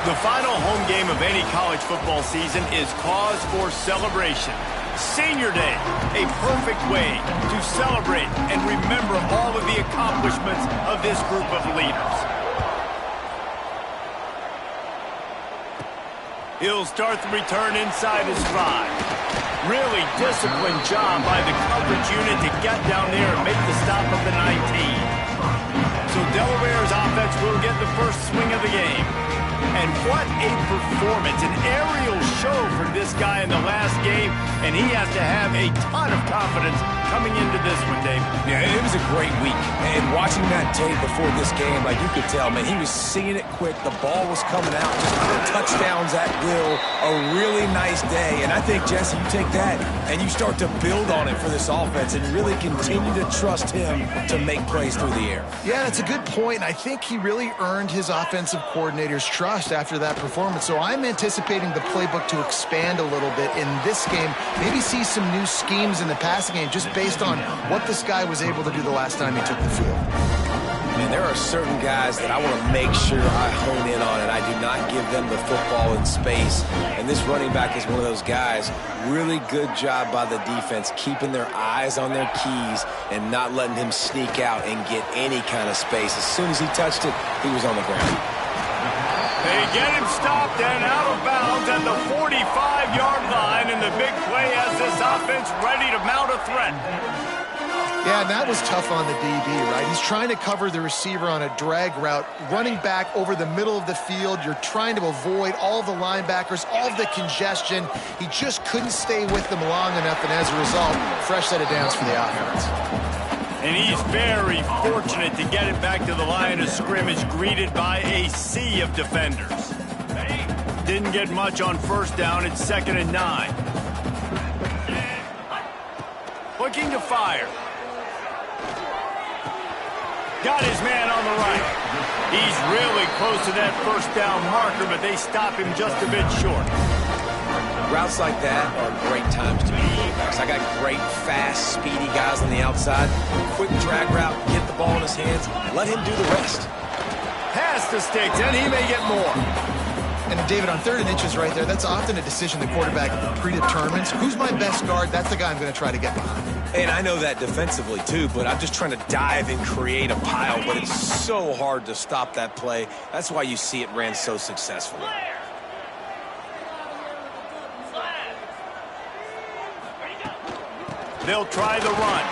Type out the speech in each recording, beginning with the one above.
The final home game of any college football season is cause for celebration. Senior Day, a perfect way to celebrate and remember all of the accomplishments of this group of leaders. He'll start the return inside his 5. Really disciplined job by the coverage unit to get down there and make the stop of the 19. So Delaware's offense will get the first swing of the game. And what a performance, an aerial show for this guy in the last game, and he has to have a ton of confidence coming into this one, Dave. Yeah, it was a great week, and watching that tape before this game, like you could tell, man, he was seeing it quick, the ball was coming out, just touchdowns at will, a really nice day, and I think, Jesse, you take that and you start to build on it for this offense and really continue to trust him to make plays through the air. Yeah, that's a good point. I think he really earned his offensive coordinator's trust after that performance. So I'm anticipating the playbook to expand a little bit in this game, maybe see some new schemes in the passing game just based on what this guy was able to do the last time he took the field. Man, there are certain guys that I want to make sure I hone in on, and I do not give them the football in space. And this running back is one of those guys. Really good job by the defense, keeping their eyes on their keys and not letting him sneak out and get any kind of space. As soon as he touched it, he was on the ground. They get him stopped and out of bounds at the 45-yard line, and the big play has this offense ready to mount a threat. Yeah, and that was tough on the DB, right? He's trying to cover the receiver on a drag route, running back over the middle of the field. You're trying to avoid all the linebackers, all of the congestion. He just couldn't stay with them long enough, and as a result, fresh set of downs for the offense. And he's very fortunate to get it back to the line of scrimmage, greeted by a sea of defenders. Didn't get much on first down. It's 2nd and 9. Looking to fire. Got his man on the right. He's really close to that first down marker, but they stop him just a bit short. Routes like that are great times to be quarterbacks. I got great, fast, speedy guys on the outside. Quick drag route, get the ball in his hands, let him do the rest. Pass the sticks, and he may get more. And David, on 3rd and inches right there, that's often a decision the quarterback predetermines. Who's my best guard? That's the guy I'm going to try to get behind. And I know that defensively too, but I'm just trying to dive and create a pile, but it's so hard to stop that play. That's why you see it ran so successfully. They'll try the run.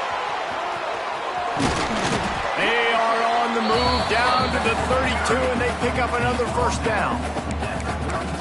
They are on the move down to the 32, and they pick up another first down.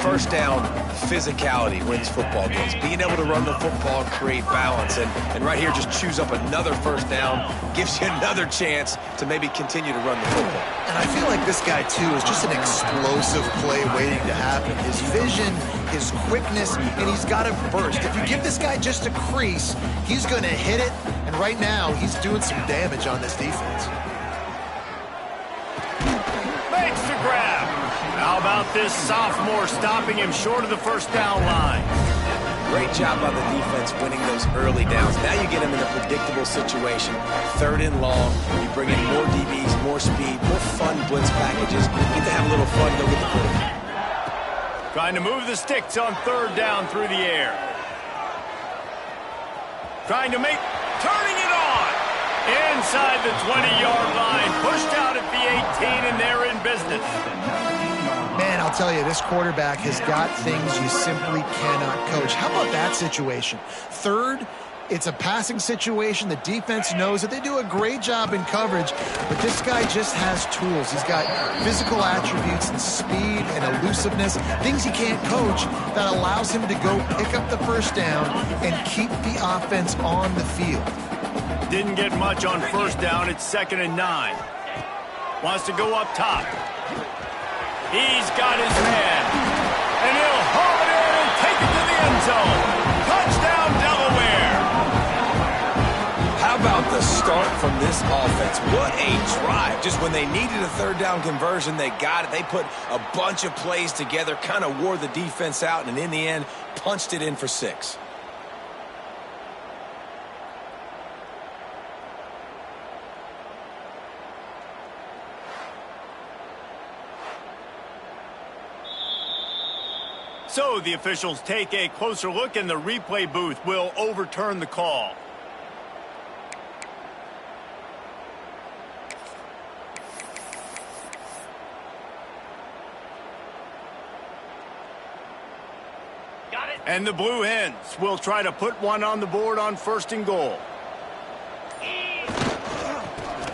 First down, physicality wins football games. Being able to run the football, create balance, and right here just choose up another first down, gives you another chance to maybe continue to run the football. And I feel like this guy, too, is just an explosive play waiting to happen. His vision, his quickness, and he's got a burst. If you give this guy just a crease, he's going to hit it, and right now he's doing some damage on this defense. Makes the grab. How about this sophomore stopping him short of the first down line? Great job by the defense winning those early downs. Now you get him in a predictable situation. 3rd and long. You bring in more DBs, more speed, more fun blitz packages. You get to have a little fun, go get the quarterback. Trying to move the sticks on 3rd down through the air. Trying to turning it on. Inside the 20-yard line, pushed out at the 18, and they're in business. Man, I'll tell you, this quarterback has got things you simply cannot coach. How about that situation? 3rd, it's a passing situation. The defense knows that they do a great job in coverage, but this guy just has tools. He's got physical attributes and speed and elusiveness, things he can't coach, that allows him to go pick up the first down and keep the offense on the field. Didn't get much on first down. It's 2nd and 9. Wants to go up top. He's got his man. And he'll haul it in and take it to the end zone. Touchdown, Delaware. How about the start from this offense? What a drive. Just when they needed a 3rd down conversion, they got it. They put a bunch of plays together, kind of wore the defense out, and in the end, punched it in for 6. So the officials take a closer look, and the replay booth will overturn the call. Got it. And the Blue Hens will try to put one on the board on 1st and goal.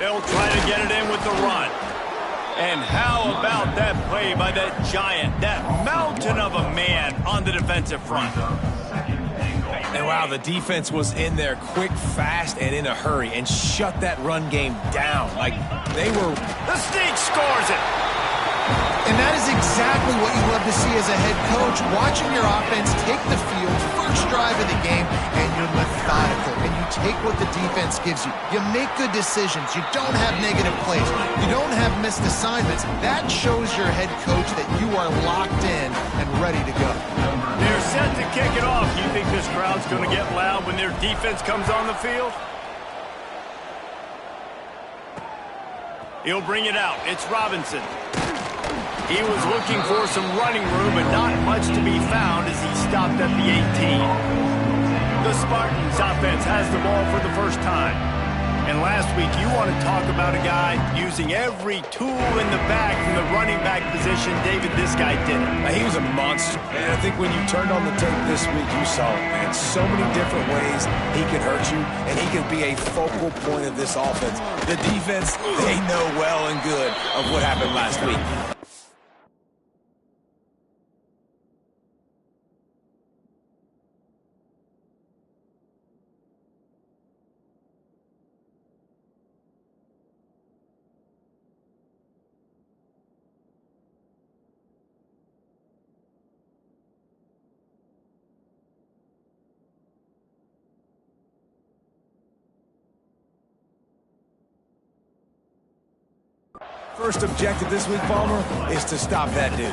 They'll try to get it in with the run. And how about that play by that giant, that mountain of a man on the defensive front? And wow, the defense was in there quick, fast, and in a hurry and shut that run game down. Like they were... The Sneak scores it. And that is exactly what you love to see as a head coach, watching your offense take the field, first drive of the game, and you're methodical, and you take what the defense gives you. You make good decisions. You don't have negative plays. You don't have missed assignments. That shows your head coach that you are locked in and ready to go. They're set to kick it off. You think this crowd's going to get loud when their defense comes on the field? He'll bring it out. It's Robinson. He was looking for some running room, but not much to be found as he stopped at the 18. The Spartans offense has the ball for the first time. And last week, you want to talk about a guy using every tool in the bag from the running back position. David, this guy did it. He was a monster. And I think when you turned on the tape this week, you saw it, man. So many different ways he could hurt you, and he could be a focal point of this offense. The defense, they know well and good of what happened last week. First objective this week, Palmer, is to stop that dude.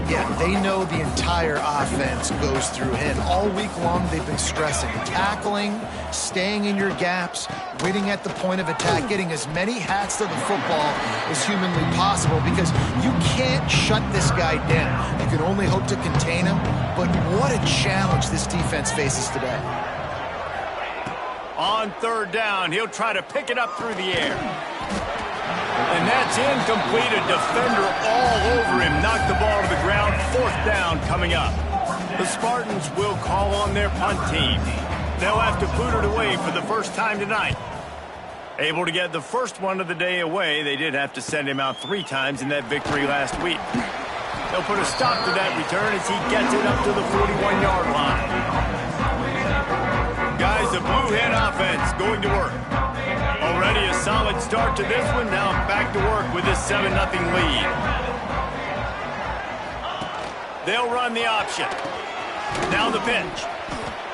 Yeah, they know the entire offense goes through him. All week long, they've been stressing tackling, staying in your gaps, winning at the point of attack, getting as many hats to the football as humanly possible, because you can't shut this guy down. You can only hope to contain him, but what a challenge this defense faces today. On 3rd down, he'll try to pick it up through the air. And that's incomplete. A defender all over him. Knocked the ball to the ground. 4th down coming up. The Spartans will call on their punt team. They'll have to boot it away for the first time tonight. Able to get the first one of the day away. They did have to send him out 3 times in that victory last week. They'll put a stop to that return as he gets it up to the 41-yard line. Guys, the Blue Hen offense going to work. Already a solid start to this one. Now back to work with this 7-0 lead. They'll run the option. Now the pitch.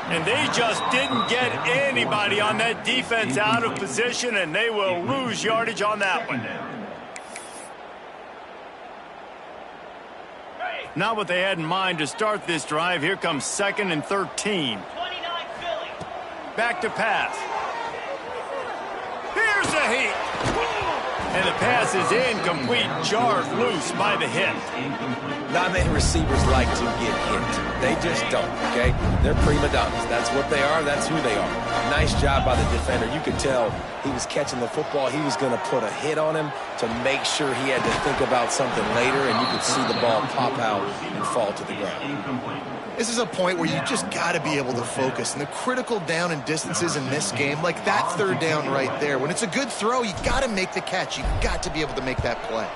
And they just didn't get anybody on that defense out of position, and they will lose yardage on that one. Not what they had in mind to start this drive. Here comes 2nd and 13. Back to pass. Here's a heat. And the pass is incomplete, jarred loose by the hit. Not many receivers like to get hit. They just don't, okay? They're prima donnas. That's what they are. That's who they are. Nice job by the defender. You could tell he was catching the football. He was going to put a hit on him to make sure he had to think about something later, and you could see the ball pop out and fall to the ground. This is a point where you just got to be able to focus. And the critical down and distances in this game, like that 3rd down right there, when it's a good throw, you got to make the catch. You got to be able to make that play.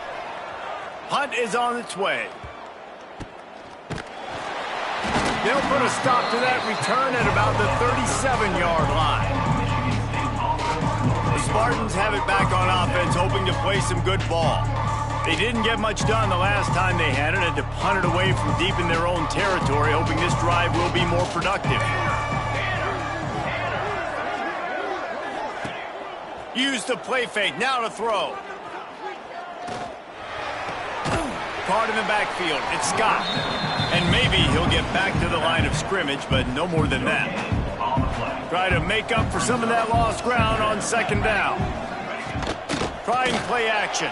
Punt is on its way. They'll put a stop to that return at about the 37-yard line. The Spartans have it back on offense, hoping to play some good ball. They didn't get much done the last time they had it, had to punt it away from deep in their own territory, hoping this drive will be more productive. Use the play fake, now to throw. Caught in the backfield, it's Scott. And maybe he'll get back to the line of scrimmage, but no more than that. Try to make up for some of that lost ground on 2nd down. Trying play action.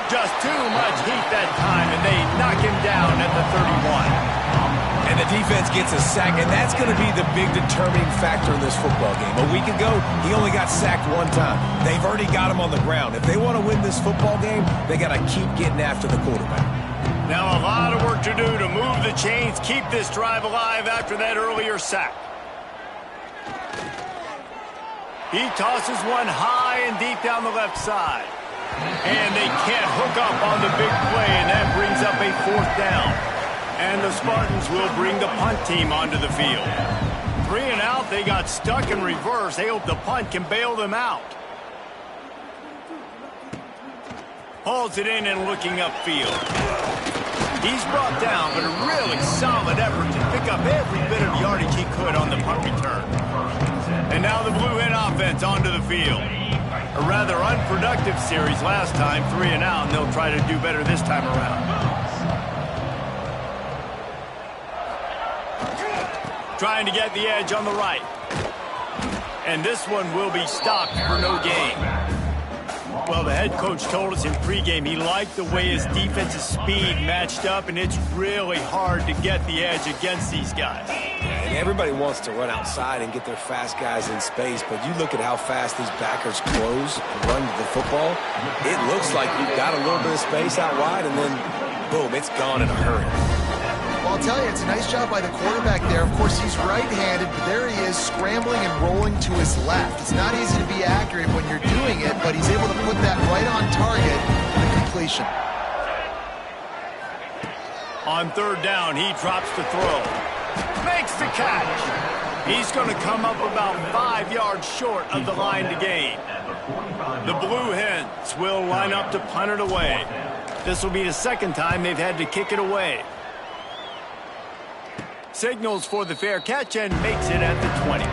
Just too much heat that time, and they knock him down at the 31. And the defense gets a sack, and that's going to be the big determining factor in this football game. A week ago, he only got sacked one time. They've already got him on the ground. If they want to win this football game, they got to keep getting after the quarterback. Now a lot of work to do to move the chains, keep this drive alive after that earlier sack. He tosses one high and deep down the left side. And they can't hook up on the big play, and that brings up a 4th down. And the Spartans will bring the punt team onto the field. 3 and out, they got stuck in reverse. They hope the punt can bail them out. Hauls it in and looking upfield. He's brought down, but a really solid effort to pick up every bit of yardage he could on the punt return. And now the Blue Hen offense onto the field. A rather unproductive series last time, 3 and out, and they'll try to do better this time around. Trying to get the edge on the right. And this one will be stopped for no gain. Well, the head coach told us in pregame he liked the way his defensive speed matched up, and it's really hard to get the edge against these guys. And everybody wants to run outside and get their fast guys in space, but you look at how fast these backers close and run to the football. It looks like you've got a little bit of space out wide, and then, boom, it's gone in a hurry. Well, I'll tell you, it's a nice job by the quarterback there. Of course, he's right-handed, but there he is scrambling and rolling to his left. It's not easy to be accurate when you're doing it, but he's able to put that right on target for the completion. On 3rd down, he drops the throw. Makes the catch. He's going to come up about 5 yards short of the line to gain. The Blue Hens will line up to punt it away. This will be the 2nd time they've had to kick it away. Signals for the fair catch and makes it at the 20.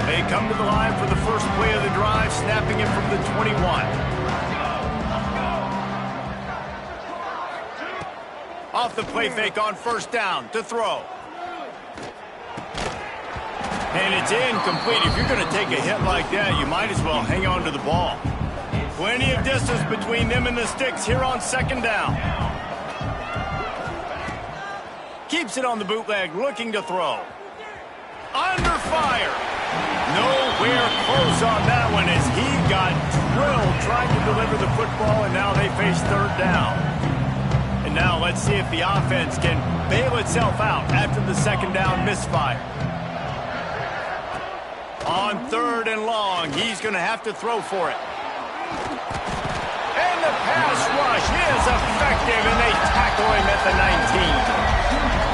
They come to the line for the first play of the drive, snapping it from the 21. Off the play fake on 1st down to throw. And it's incomplete. If you're going to take a hit like that, you might as well hang on to the ball. Plenty of distance between them and the sticks here on 2nd down. Keeps it on the bootleg, looking to throw. Under fire. Nowhere close on that one as he got drilled trying to deliver the football, and now they face 3rd down. And now let's see if the offense can bail itself out after the 2nd down misfire. On 3rd and long, he's going to have to throw for it. And the pass rush is effective, and they tackle him at the 19.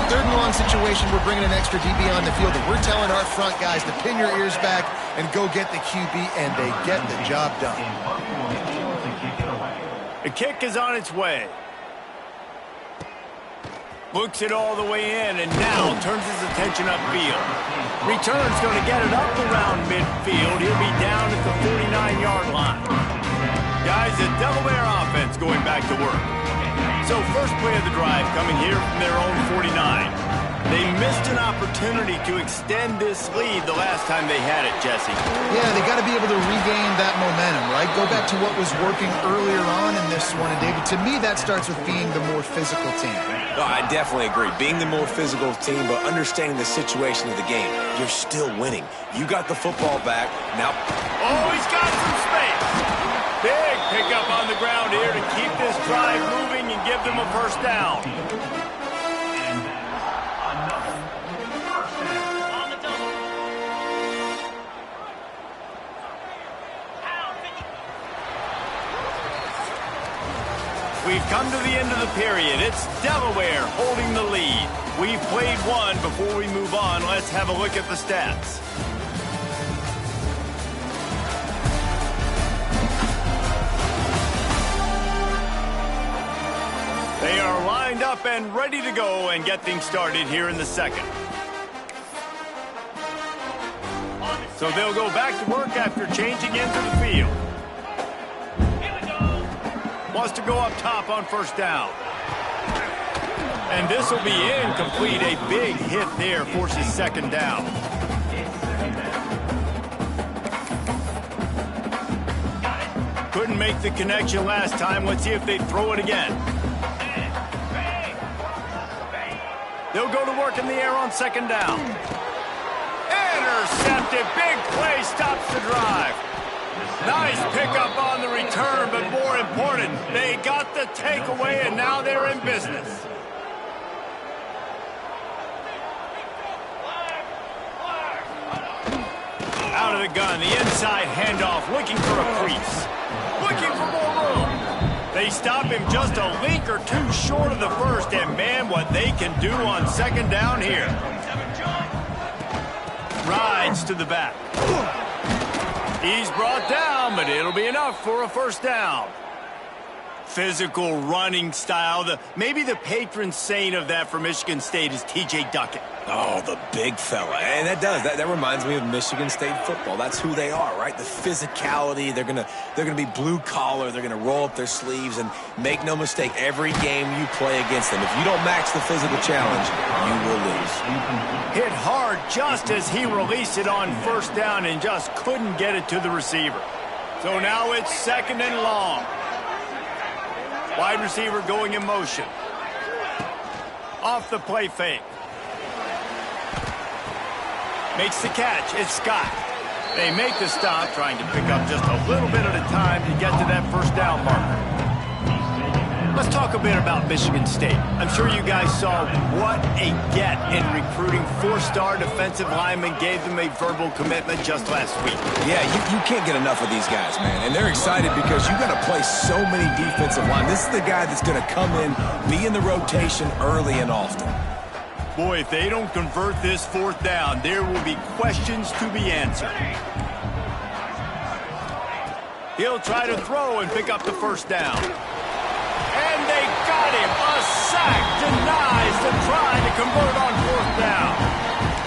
3rd and long situation, we're bringing an extra DB on the field, and we're telling our front guys to pin your ears back and go get the QB, and they get the job done. The kick is on its way. Looks it all the way in, and now turns his attention upfield. Return's going to get it up around midfield. He'll be down at the 49-yard line. Guys, the Delaware offense going back to work. So first play of the drive coming here from their own 49. They missed an opportunity to extend this lead the last time they had it, Jesse. Yeah, they got to be able to regain that momentum, right? Go back to what was working earlier on in this one. And David, to me, that starts with being the more physical team. No, I definitely agree. Being the more physical team, but understanding the situation of the game. You're still winning. You got the football back. Now. Oh, he's got some space. Big pickup on the ground here to keep this drive moving and give them a 1st down. We've come to the end of the period. It's Delaware holding the lead. We've played one. Before we move on, let's have a look at the stats. They are lined up and ready to go and get things started here in the 2nd. So they'll go back to work after changing into the field. Wants to go up top on 1st down. And this will be incomplete. A big hit there forces 2nd down. couldn't make the connection last time. Let's see if they throw it again. They'll go to work in the air on second down. Intercepted. Big play stops the drive. Nice pickup on the return, but more important, they got the takeaway, and now they're in business. Out of the gun, the inside handoff, looking for a crease. Looking for more room. They stop him just a link or two short of the first, and man, what they can do on second down here. Rides to the back. He's brought down, but it'll be enough for a first down. Physical running style. Maybe the patron saint of that for Michigan State is T.J. Duckett. Oh, the big fella. And that reminds me of Michigan State football. That's who they are, right? The physicality. They're gonna be blue collar. They're gonna roll up their sleeves, and make no mistake, every game you play against them, if you don't match the physical challenge, you will lose. Hit hard just as he released it on first down and just couldn't get it to the receiver. So now it's second and long. Wide receiver going in motion. Off the play fake. Makes the catch. It's Scott. They make the stop, trying to pick up just a little bit at a time to get to that first down marker. Let's talk a bit about Michigan State. I'm sure you guys saw what a get in recruiting. Four-star defensive linemen gave them a verbal commitment just last week. Yeah, you can't get enough of these guys, man. And they're excited because you got to play so many defensive line. This is the guy that's going to come in, be in the rotation early and often. Boy, if they don't convert this fourth down, there will be questions to be answered. He'll try to throw and pick up the first down. And they got him. A sack denies the try to convert on fourth down.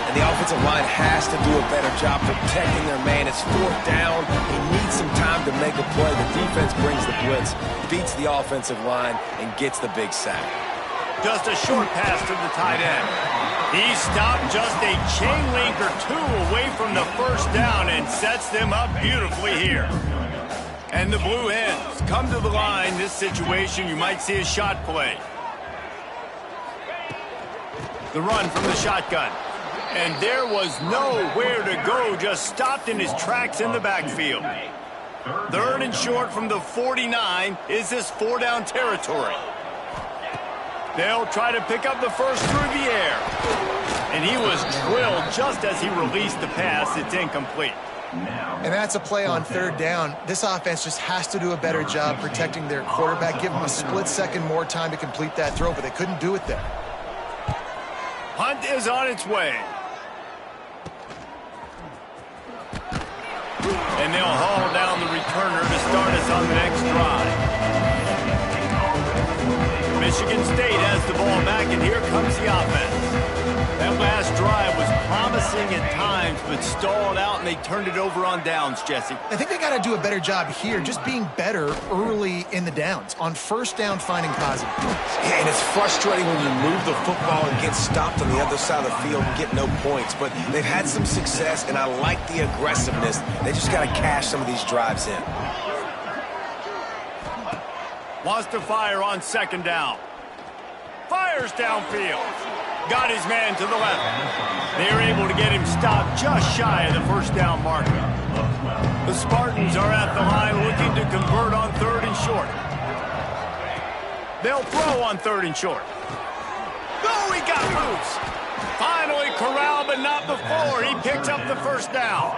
And the offensive line has to do a better job protecting their man. It's fourth down. He needs some time to make a play. The defense brings the blitz, beats the offensive line, and gets the big sack. Just a short pass to the tight end. He stopped just a chain link or two away from the first down and sets them up beautifully here. And the Blue Hens come to the line. This situation, you might see a shot play. The run from the shotgun. And there was nowhere to go, just stopped in his tracks in the backfield. Third and short from the 49. Is this four-down territory? They'll try to pick up the first through the air. And he was drilled just as he released the pass. It's incomplete. And that's a play on third down. This offense just has to do a better job protecting their quarterback. Give him a split second more time to complete that throw, but they couldn't do it there. Hunt is on its way. And they'll haul down the returner to start us on the next drive. Michigan State has the ball back, and here comes the offense. That last drive was promising at times, but stalled out, and they turned it over on downs, Jesse. I think they got to do a better job here, just being better early in the downs. On first down, finding positive. Yeah, and it's frustrating when you move the football and get stopped on the other side of the field and get no points. But they've had some success, and I like the aggressiveness. They just got to cash some of these drives in. Wants to fire on second down. Fires downfield. Got his man to the left. They're able to get him stopped just shy of the first down marker. The Spartans are at the line looking to convert on third and short. They'll throw on third and short. Oh, he got loose. Finally corralled, but not before. He picks up the first down.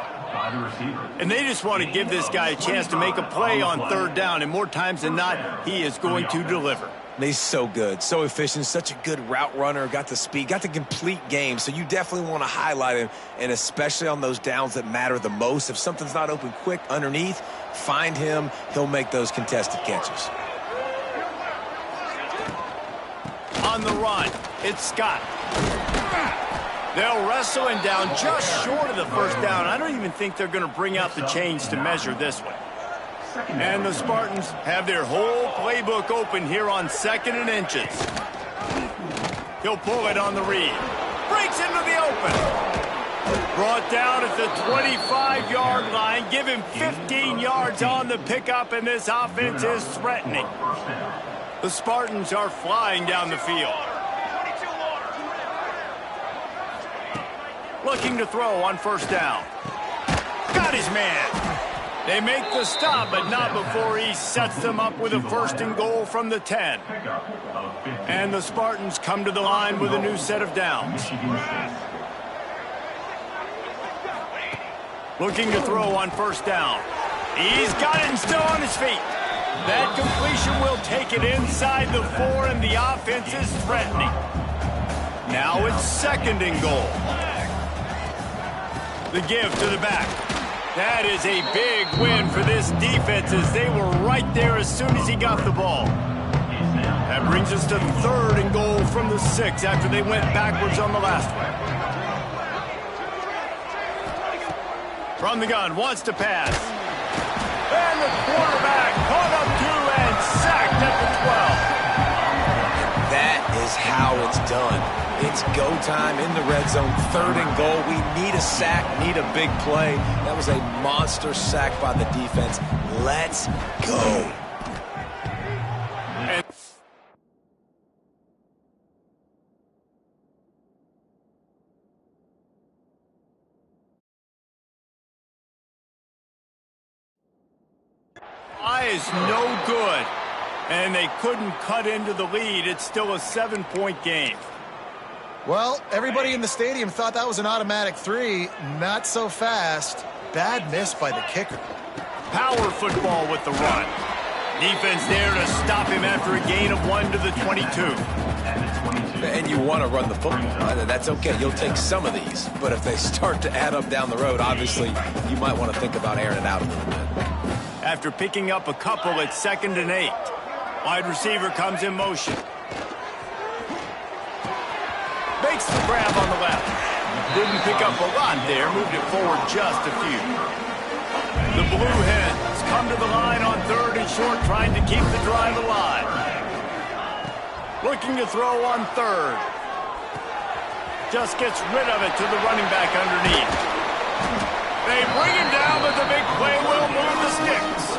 And they just want to give this guy a chance to make a play on third down, and more times than not, he is going to deliver. He's so good, so efficient, such a good route runner, got the speed, got the complete game, so you definitely want to highlight him, and especially on those downs that matter the most. If something's not open quick underneath, find him. He'll make those contested catches. On the run, it's Scott. They'll wrestle him down just short of the first down. I don't even think they're going to bring out the chains to measure this one. And the Spartans have their whole playbook open here on second and inches. He'll pull it on the read. Breaks into the open. Brought down at the 25-yard line. Give him 15 yards on the pickup, and this offense is threatening. The Spartans are flying down the field. Looking to throw on first down. Got his man. They make the stop, but not before he sets them up with a 1st and goal from the 10. And the Spartans come to the line with a new set of downs. Looking to throw on first down. He's got it and still on his feet. That completion will take it inside the 4, and the offense is threatening. Now it's 2nd and goal. The give to the back. That is a big win for this defense, as they were right there as soon as he got the ball. That brings us to 3rd and goal from the 6 after they went backwards on the last one. From the gun, wants to pass. And the quarterback caught up to and sacked at the 12. That is how it's done. It's go time in the red zone, 3rd and goal. We need a sack, need a big play. That was a monster sack by the defense. Let's go. Is no good, and they couldn't cut into the lead. It's still a 7-point game. Well, everybody in the stadium thought that was an automatic 3. Not so fast. Bad miss by the kicker. Power football with the run. Defense there to stop him after a gain of 1 to the 22. And you want to run the football. That's okay. You'll take some of these. But if they start to add up down the road, obviously, you might want to think about airing it out a little bit. After picking up a couple at 2nd and 8. Wide receiver comes in motion. Makes the grab on the left. Didn't pick up a lot there. Moved it forward just a few. The Blue Hens come to the line on 3rd and short, trying to keep the drive alive. Looking to throw on 3rd. Just gets rid of it to the running back underneath. They bring him down, but the big play will move the sticks.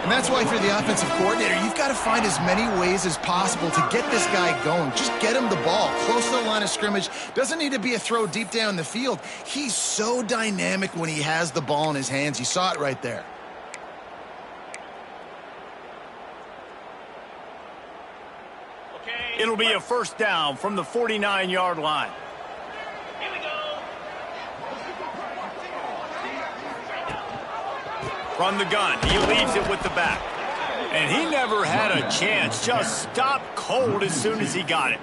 And that's why, if you're the offensive coordinator, you've got to find as many ways as possible to get this guy going. Just get him the ball close to the line of scrimmage. Doesn't need to be a throw deep down the field. He's so dynamic when he has the ball in his hands. You saw it right there. It'll be a 1st down from the 49-yard line. Here we go. From the gun, he leaves it with the back. And he never had a chance. Just stopped cold as soon as he got it.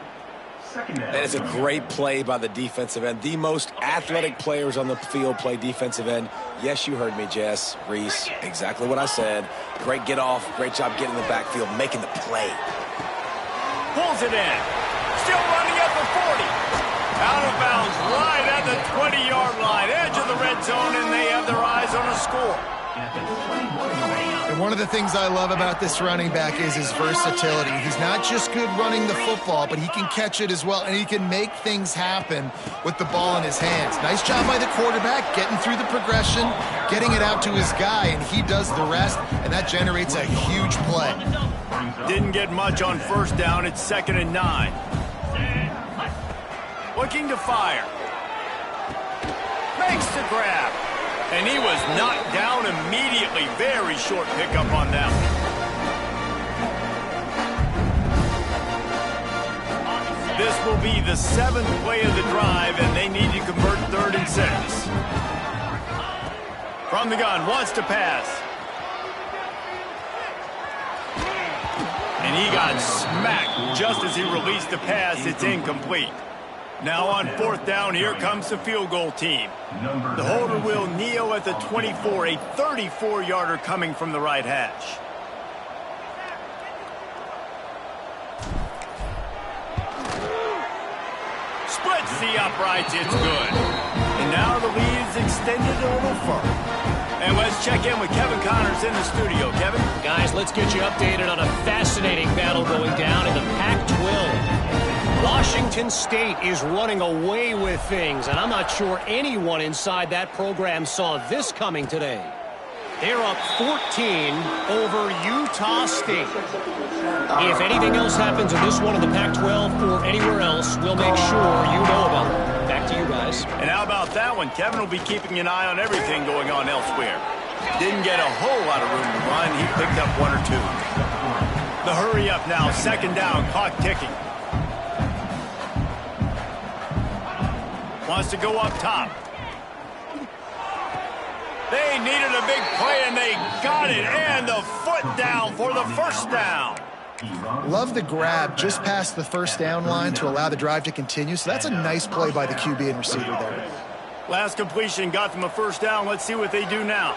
That is a great play by the defensive end. The most athletic players on the field play defensive end. Yes, you heard me, Jess, Reese. Exactly what I said. Great get off. Great job getting in the backfield, making the play. Pulls it in. Still running at the 40. Out of bounds right at the 20-yard line. Edge of the red zone, and they have their eyes on a score. And one of the things I love about this running back is his versatility. He's not just good running the football, but he can catch it as well, and he can make things happen with the ball in his hands. Nice job by the quarterback, getting through the progression, getting it out to his guy, and he does the rest, and that generates a huge play. Didn't get much on 1st down. It's 2nd and 9. Looking to fire. Makes the grab. And he was knocked down immediately. Very short pickup on that one. This will be the 7th play of the drive, and they need to convert 3rd and 6. From the gun, wants to pass. And he got smacked just as he released the pass. It's incomplete. Now on 4th down, here comes the field goal team. The holder will kneel at the 24, a 34-yarder coming from the right hash. Splits the uprights, it's good. And now the lead is extended a little further. And let's check in with Kevin Connors in the studio. Kevin? Guys, let's get you updated on a fascinating battle going down in the Pac-12. Washington State is running away with things, and I'm not sure anyone inside that program saw this coming today. They're up 14 over Utah State. If anything else happens in this one in the Pac-12 or anywhere else, we'll make sure you know about it. Back to you guys. And how about that one? Kevin will be keeping an eye on everything going on elsewhere. Didn't get a whole lot of room to run. He picked up one or two. The hurry up now. Second down. Clock ticking. Wants to go up top. They needed a big play, and they got it. And the foot down for the first down. Love the grab just past the first down line to allow the drive to continue. So that's a nice play by the QB and receiver there. Last completion got them a first down. Let's see what they do now.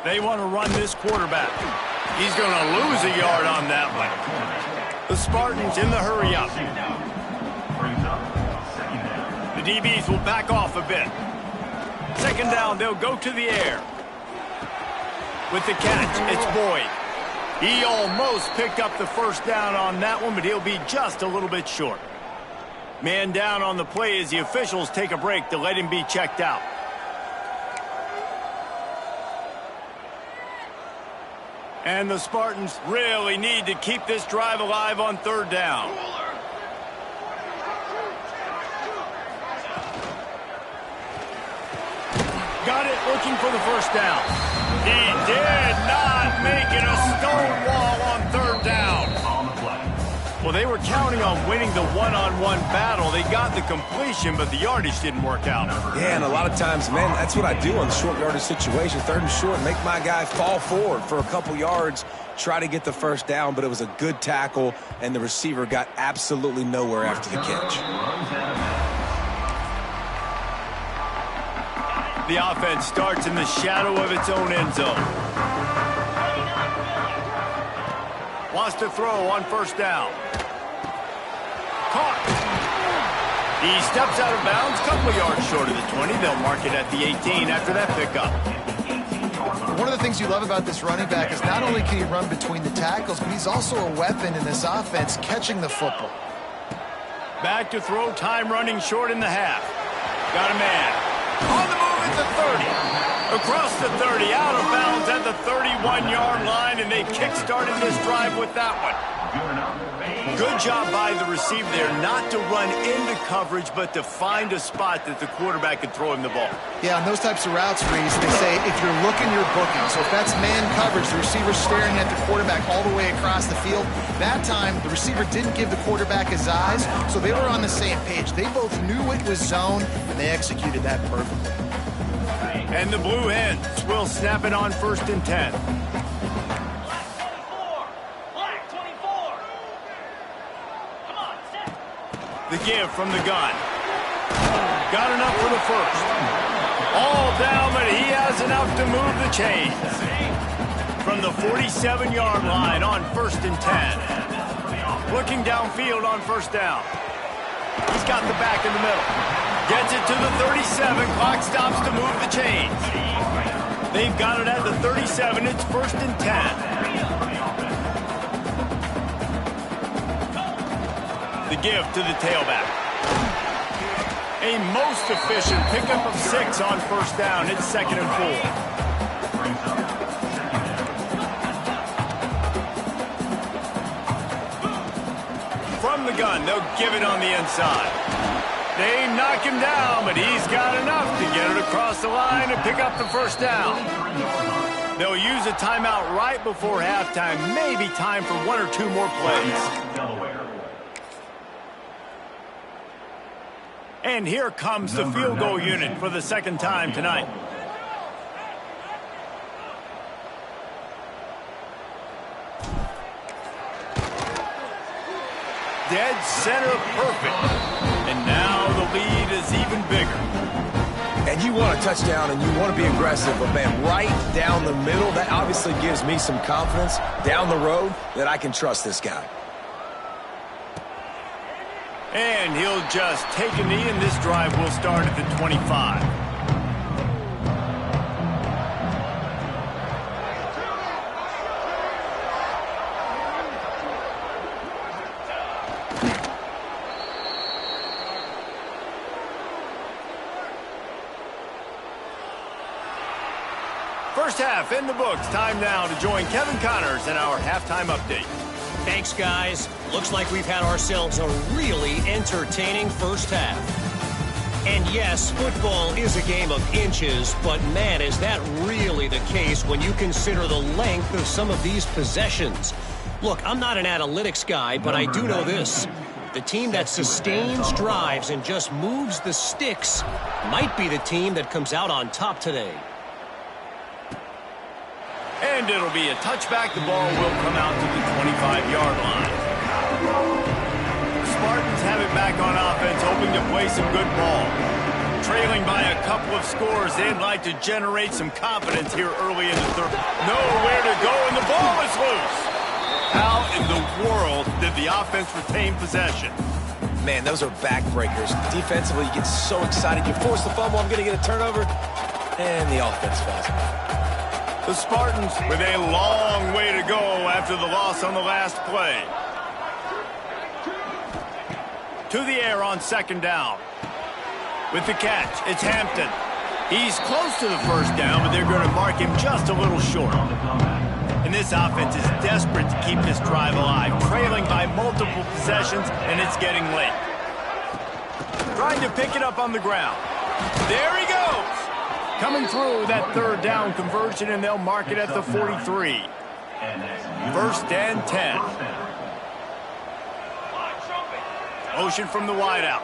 They want to run this quarterback. He's going to lose a yard on that one. The Spartans in the hurry up. The DBs will back off a bit. Second down, they'll go to the air. With the catch, it's Boyd. He almost picked up the first down on that one, but he'll be just a little bit short. Man down on the play as the officials take a break to let him be checked out. And the Spartans really need to keep this drive alive on third down. Got it, looking for the first down. He did not make it a stone wall on third down. Well, they were counting on winning the one-on-one battle. They got the completion, but the yardage didn't work out. Yeah, and a lot of times, man, that's what I do on the short yardage situation. Third and short, make my guy fall forward for a couple yards, try to get the first down, but it was a good tackle, and the receiver got absolutely nowhere after the catch. The offense starts in the shadow of its own end zone. Wants to throw on first down. Caught. He steps out of bounds, couple of yards short of the 20. They'll mark it at the 18 after that pickup. One of the things you love about this running back is not only can he run between the tackles, but he's also a weapon in this offense catching the football. Back to throw, time running short in the half. Got a man. On the move at the 30. Across the 30, out of bounds at the 31-yard line, and they kick-started this drive with that one. Good job by the receiver there not to run into coverage, but to find a spot that the quarterback could throw him the ball. Yeah, on those types of routes, Reese, they say if you're looking, you're booking. So if that's man coverage, the receiver's staring at the quarterback all the way across the field. That time, the receiver didn't give the quarterback his eyes, so they were on the same page. They both knew it was zone, and they executed that perfectly. And the Blue Hens will snap it on 1st and 10. The give from the gun. Got enough for the first. All down, but he has enough to move the chains. From the 47-yard line on 1st and 10. Looking downfield on first down. He's got the back in the middle. Gets it to the 37. Clock stops to move the chains. They've got it at the 37. It's 1st and 10. The give to the tailback. A most efficient pickup of 6 on first down. It's 2nd and 4. From the gun, they'll give it on the inside. They knock him down, but he's got enough to get it across the line and pick up the first down. They'll use a timeout right before halftime. Maybe time for 1 or 2 more plays. And here comes the field goal unit for the second time tonight. Dead center perfect. And now the lead is even bigger. And you want a touchdown and you want to be aggressive, but man, right down the middle, that obviously gives me some confidence down the road that I can trust this guy. And he'll just take a knee, and this drive will start at the 25. First half in the books. Time now to join Kevin Connors in our halftime update. Thanks, guys. Looks like we've had ourselves a really entertaining first half. And yes, football is a game of inches, but man, is that really the case when you consider the length of some of these possessions. Look, I'm not an analytics guy, but I do know this. The team that sustains drives and just moves the sticks might be the team that comes out on top today. And it'll be a touchback. The ball will come out to the 25-yard line. The Spartans have it back on offense, hoping to play some good ball. Trailing by a couple of scores, they'd like to generate some confidence here early in the third. Nowhere to go, and the ball is loose. How in the world did the offense retain possession? Man, those are backbreakers. Defensively, you get so excited. You force the fumble, I'm going to get a turnover, and the offense falls apart. The Spartans with a long way to go after the loss on the last play. To the air on second down. With the catch, it's Hampton. He's close to the first down, but they're going to mark him just a little short. And this offense is desperate to keep this drive alive, trailing by multiple possessions, and it's getting late. Trying to pick it up on the ground. There he goes! Coming through that third down conversion, and they'll mark it at the 43. First and 10. Motion from the wideout.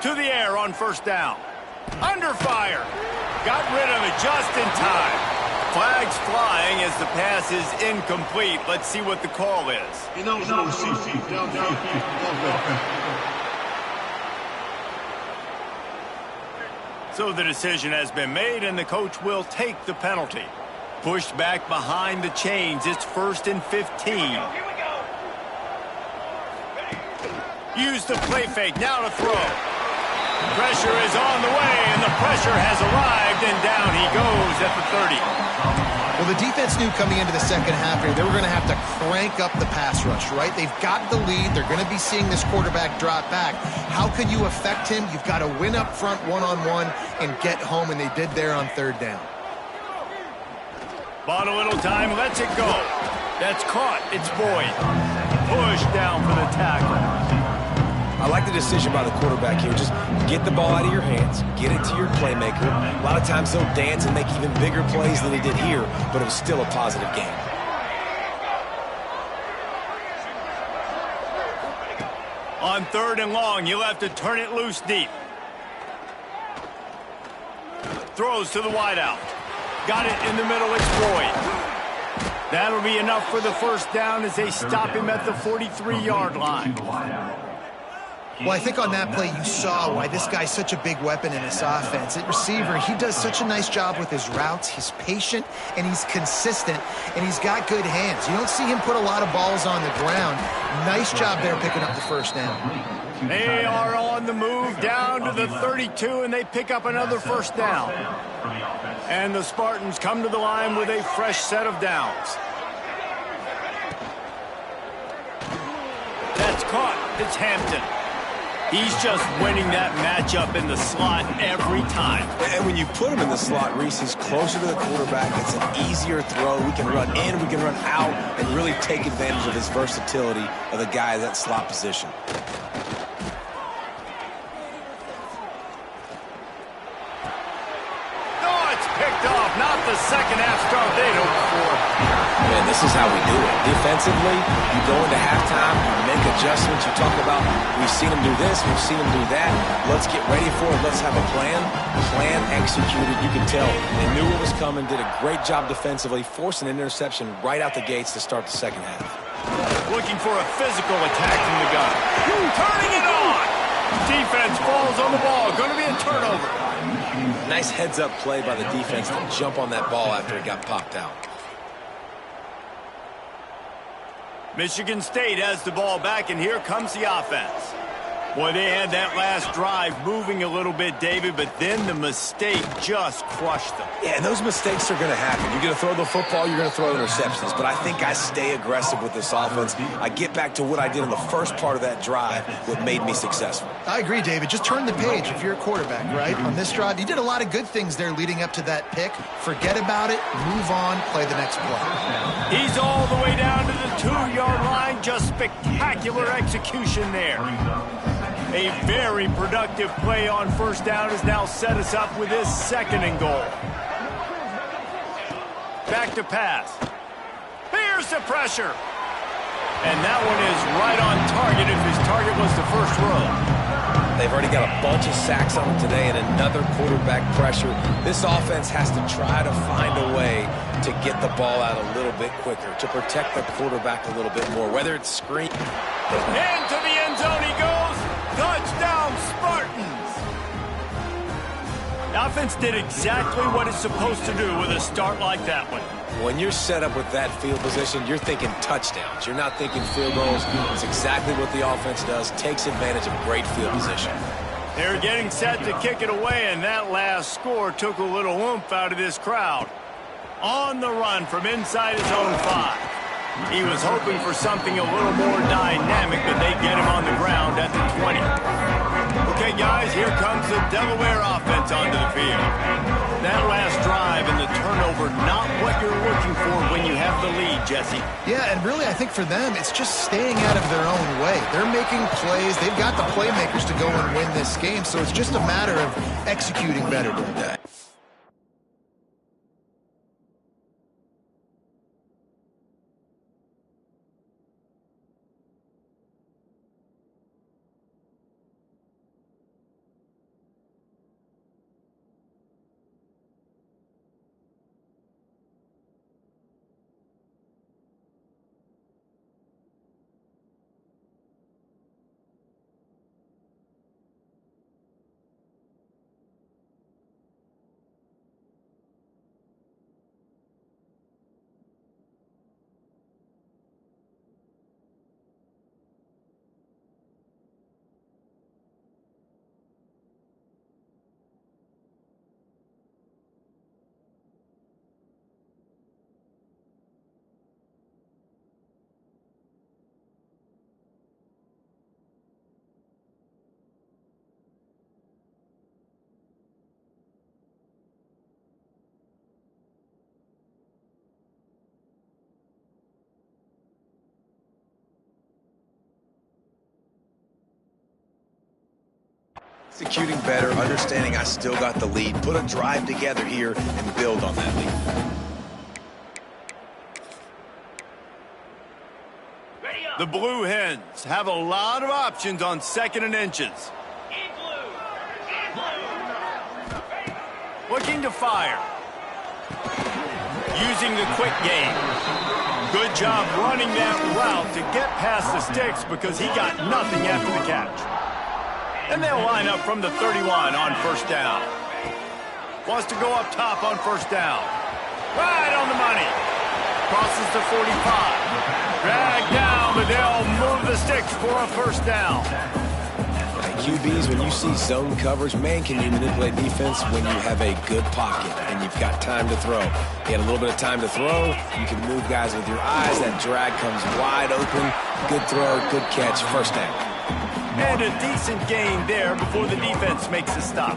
To the air on first down. Under fire. Got rid of it just in time. Flags flying as the pass is incomplete. Let's see what the call is. So the decision has been made, and the coach will take the penalty. Pushed back behind the chains. It's first and 15. Use the play fake. Now to throw. Pressure is on the way, and the pressure has arrived, and down he goes at the 30. Well, the defense knew coming into the second half here they were going to have to crank up the pass rush, right? They've got the lead. They're going to be seeing this quarterback drop back. How can you affect him? You've got to win up front one-on-one and get home, and they did there on third down. Bought a little time, lets it go. That's caught. It's Boyd. Pushed down for the tackle. I like the decision by the quarterback here. Just get the ball out of your hands, get it to your playmaker. A lot of times they'll dance and make even bigger plays than he did here, but it was still a positive game. On third and long, you'll have to turn it loose deep. Throws to the wideout. Got it in the middle, it's Boyd. That'll be enough for the first down as they stop him at the 43-yard line. Well, I think on that play you saw why this guy's such a big weapon in this offense. At receiver, he does such a nice job with his routes. He's patient, and he's consistent, and he's got good hands. You don't see him put a lot of balls on the ground. Nice job there picking up the first down. They are on the move down to the 32, and they pick up another first down. And the Spartans come to the line with a fresh set of downs. That's caught. It's Hampton. He's just winning that matchup in the slot every time. And when you put him in the slot, Reese, he's closer to the quarterback. It's an easier throw. We can run in, we can run out, and really take advantage of his versatility of the guy in that slot position. Picked off, not the second half start they'd hoped for. Man, this is how we do it. Defensively, you go into halftime, you make adjustments, you talk about, we've seen them do this, we've seen them do that. Let's get ready for it, let's have a plan. Plan executed, you can tell. They knew what was coming, did a great job defensively, forced an interception right out the gates to start the second half. Looking for a physical attack from the gun. Turning it on! Defense falls on the ball, going to be a turnover. Nice heads-up play by the defense to jump on that ball after it got popped out. Michigan State has the ball back, and here comes the offense. Boy, they had that last drive moving a little bit, David, but then the mistake just crushed them. Yeah, and those mistakes are going to happen. You're going to throw the football, you're going to throw interceptions. But I think I stay aggressive with this offense. I get back to what I did in the first part of that drive, what made me successful. I agree, David. Just turn the page if you're a quarterback, right? On this drive, you did a lot of good things there leading up to that pick. Forget about it, move on, play the next play. He's all the way down to the 2-yard line. Just spectacular execution there. A very productive play on first down has now set us up with his 2nd and goal. Back to pass. Here's the pressure. And that one is right on target if his target was the first row. They've already got a bunch of sacks on them today and another quarterback pressure. This offense has to try to find a way to get the ball out a little bit quicker, to protect the quarterback a little bit more, whether it's screen. Into the end zone he goes. Touchdown, Spartans! The offense did exactly what it's supposed to do with a start like that one. When you're set up with that field position, you're thinking touchdowns. You're not thinking field goals. It's exactly what the offense does, takes advantage of great field position. They're getting set to kick it away, and that last score took a little oomph out of this crowd. On the run from inside his own 5. He was hoping for something a little more dynamic, but they get him on the ground at the 20. Okay, guys, here comes the Delaware offense onto the field. That last drive and the turnover, not what you're looking for when you have the lead, Jesse. Yeah, and really, I think for them, it's just staying out of their own way. They're making plays. They've got the playmakers to go and win this game, so it's just a matter of executing better today. Executing better, understanding I still got the lead, put a drive together here and build on that lead. The Blue Hens have a lot of options on 2nd and inches. Looking to fire. Using the quick game. Good job running that route to get past the sticks because he got nothing after the catch. And they'll line up from the 31 on first down. Wants to go up top on first down. Right on the money. Crosses the 45. Drag down, but they'll move the sticks for a first down. QBs, when you see zone coverage, man, can you manipulate defense when you have a good pocket and you've got time to throw. You had a little bit of time to throw. You can move guys with your eyes. That drag comes wide open. Good throw, good catch, first down. And a decent gain there before the defense makes a stop.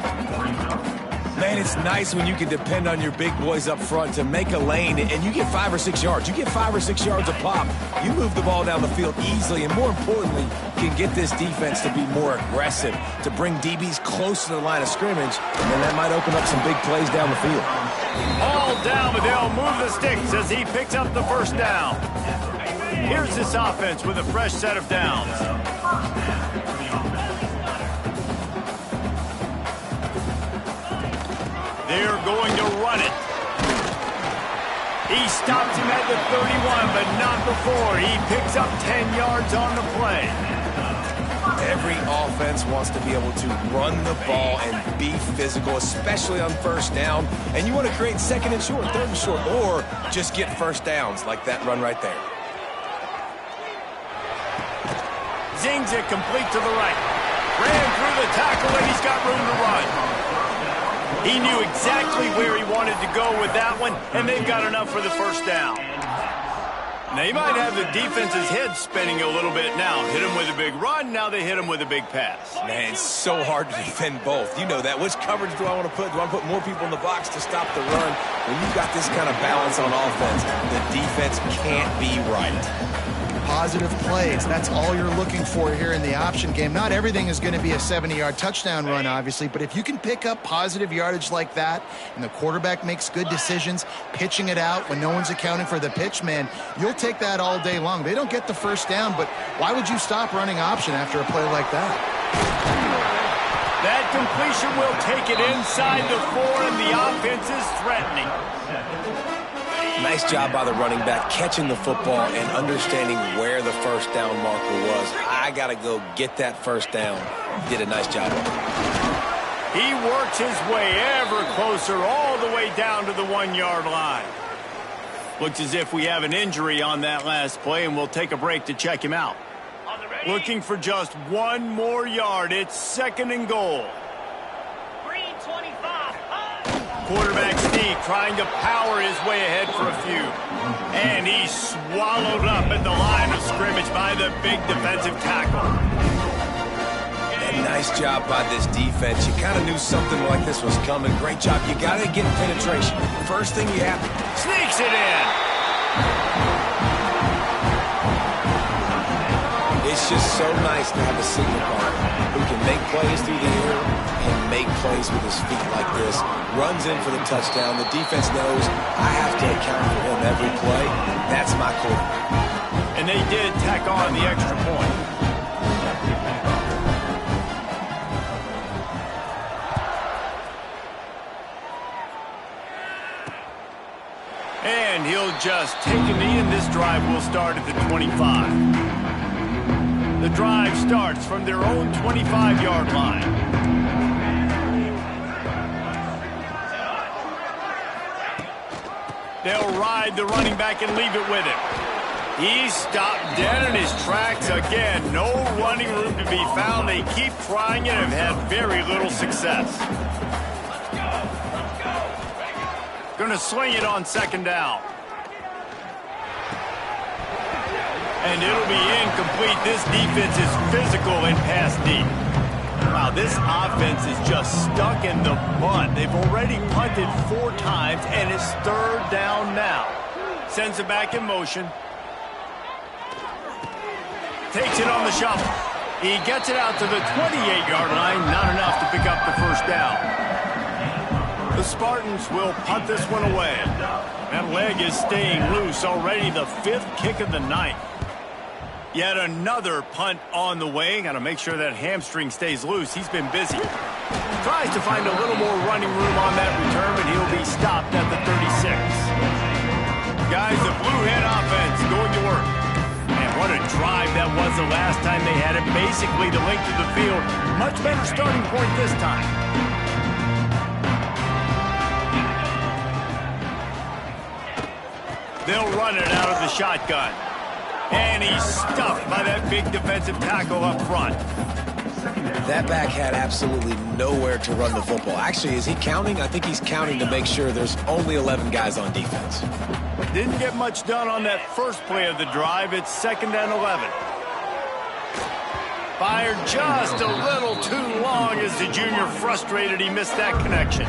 Man, it's nice when you can depend on your big boys up front to make a lane, and you get 5 or 6 yards. You get 5 or 6 yards a pop. You move the ball down the field easily, and more importantly, can get this defense to be more aggressive, to bring DBs close to the line of scrimmage, and then that might open up some big plays down the field. All down, but they'll move the sticks as he picks up the first down. Here's this offense with a fresh set of downs. They're going to run it. He stops him at the 31, but not before. He picks up 10 yards on the play. Every offense wants to be able to run the ball and be physical, especially on first down. And you want to create 2nd and short, 3rd and short, or just get first downs like that run right there. Zings it complete to the right. Ran through the tackle, and he's got room to run. He knew exactly where he wanted to go with that one, and they've got enough for the first down. They might have the defense's head spinning a little bit now. Hit him with a big run, now they hit him with a big pass. Man, it's so hard to defend both. You know that. Which coverage do I want to put? Do I put more people in the box to stop the run? When you've got this kind of balance on offense, the defense can't be right. Positive plays. That's all you're looking for here in the option game. Not everything is going to be a 70-yard touchdown run, obviously, but if you can pick up positive yardage like that and the quarterback makes good decisions, pitching it out when no one's accounting for the pitch, man, you'll take that all day long. They don't get the first down, but why would you stop running option after a play like that? That completion will take it inside the 4, and the offense is threatening. Nice job by the running back catching the football and understanding where the first down marker was. I got to go get that first down. Did a nice job of it. He works his way ever closer all the way down to the 1-yard line. Looks as if we have an injury on that last play, and we'll take a break to check him out. Looking for just one more yard. It's 2nd and goal. Green 25. Quarterback sneak trying to power his way ahead for a few. And he's swallowed up at the line of scrimmage by the big defensive tackle. And nice job by this defense. You kind of knew something like this was coming. Great job. You got to get penetration. First thing you have to... Sneaks it in. It's just so nice to have a signal partner who can make plays through the air and make plays with his feet like this. Runs in for the touchdown. The defense knows I have to account for him every play. That's my quarterback. And they did tack on the extra point. And he'll just take a knee, and this drive will start at the 25. The drive starts from their own 25-yard line. They'll ride the running back and leave it with him. He's stopped dead in his tracks again. No running room to be found. They keep trying it and have had very little success. Going to sling it on 2nd down. And it'll be incomplete. This defense is physical and pass deep. Wow, this offense is just stuck in the punt. They've already punted 4 times, and it's 3rd down now. Sends it back in motion. Takes it on the shuffle. He gets it out to the 28-yard line. Not enough to pick up the first down. The Spartans will punt this one away. That leg is staying loose. Already the 5th kick of the night. Yet another punt on the way. Got to make sure that hamstring stays loose. He's been busy. Tries to find a little more running room on that return, but he'll be stopped at the 36. Guys, the Blue Hen offense going to work. And what a drive that was the last time they had it. Basically the length of the field. Much better starting point this time. They'll run it out of the shotgun. And he's stuffed by that big defensive tackle up front. That back had absolutely nowhere to run the football. Actually, is he counting? I think he's counting to make sure there's only 11 guys on defense. Didn't get much done on that first play of the drive. It's 2nd and 11. Fired just a little too long as the junior frustrated he missed that connection.